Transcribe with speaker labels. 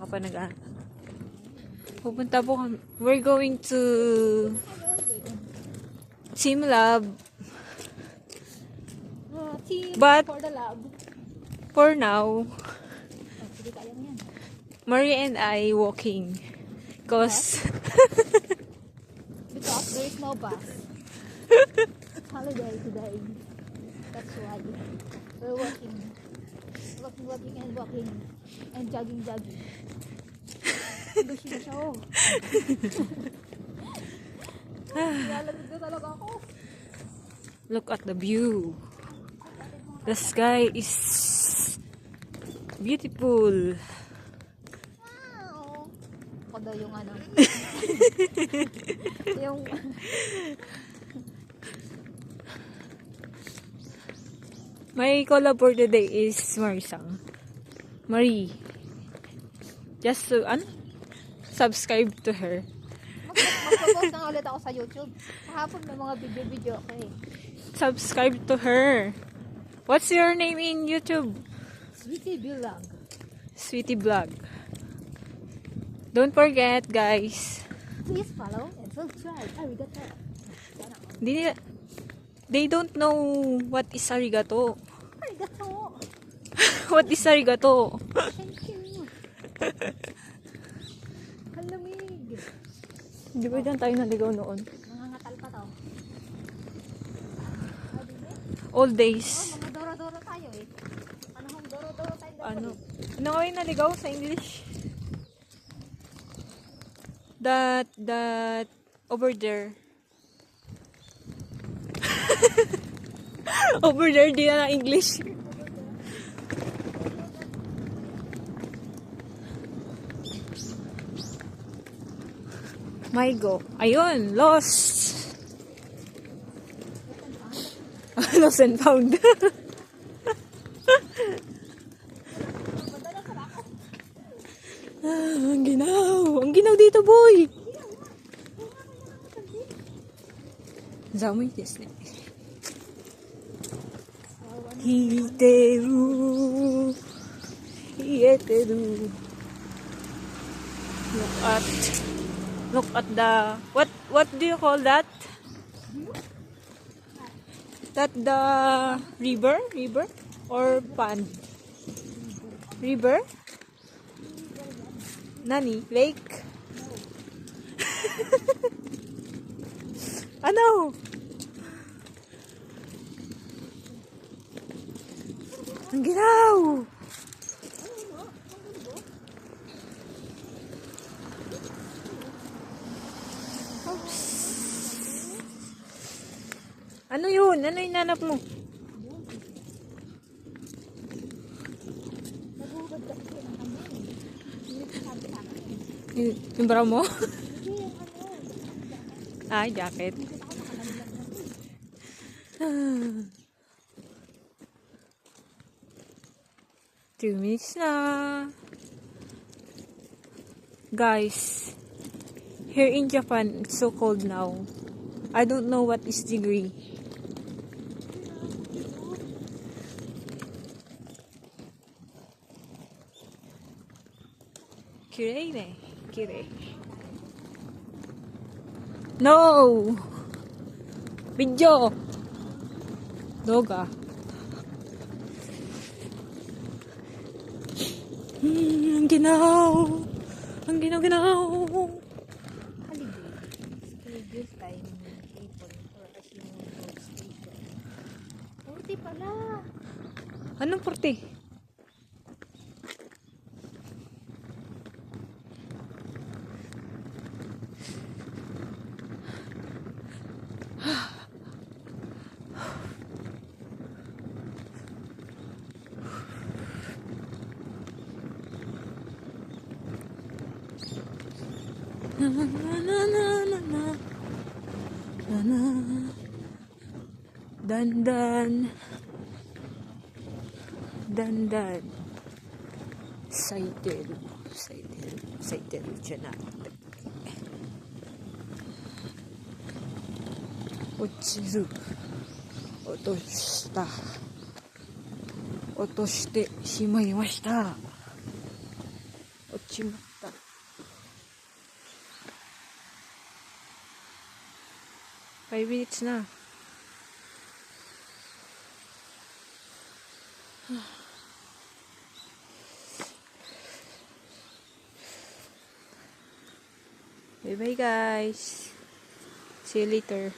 Speaker 1: ka pa pupunta po kami. We're going to Team Lab.
Speaker 2: Team
Speaker 1: But
Speaker 2: for the lab.
Speaker 1: for now,
Speaker 2: Sige, kaya mo yan.
Speaker 1: Marie and I walking. Because
Speaker 2: Because there is no bus. Holiday today. That's why we're walking. Walking and walking. And jogging. Gusto na siya, oh. Nilalamig na talaga ako.
Speaker 1: look at the view. The sky is beautiful.
Speaker 2: Wow. Ako daw yung ano. yung...
Speaker 1: My collab for today is Marisang. Marie. Just to, subscribe to her.
Speaker 2: Magpo-post na nga ulit ako sa YouTube. Kahapon may mga video ako eh.
Speaker 1: Subscribe to her. What's your name in YouTube?
Speaker 2: Sweetie Vlog.
Speaker 1: Sweetie Vlog. Don't forget, guys.
Speaker 2: Please follow and subscribe. Arigato.
Speaker 1: They don't know what is arigato.
Speaker 2: Arigato.
Speaker 1: What is arigato?
Speaker 2: Thank you. Halamig.
Speaker 1: Di ba dyan tayo naligaw noon?
Speaker 2: Nangangatal pa to.
Speaker 1: All days.
Speaker 2: Oh, mga doro-doro tayo eh. Ano hong doro-doro tayo?
Speaker 1: Ano nga yung naligaw sa English? That over there. Over there, di na English. My go. Ayun, lost. Lost and found. Ang ginaw. Ang ginaw dito, boy. Zamoy desu ne. Hiteru. Hieteru. Look at the what do you call that? That the river or pond? River? Nani? Lake? Ano? Ang ginaw! Oops. Ano yun? Ano yung nanap mo? Yung bra mo? Ay, jacket. 2 minutes na. Guys, here in Japan, it's so cold now. I don't know what is degree. Kirei ne. Kirei. No! Video! Doga. Ang ginaw! Ang ginaw!
Speaker 2: Holiday. Schedule time April for Ashimoto Station. 40 pala.
Speaker 1: Anong porte? Na na na na na na na na. Dandan dandan Saiteruじゃなくて落ちる落としてしまいました。落 Chimata. Five minutes na. Bye bye guys. See you later.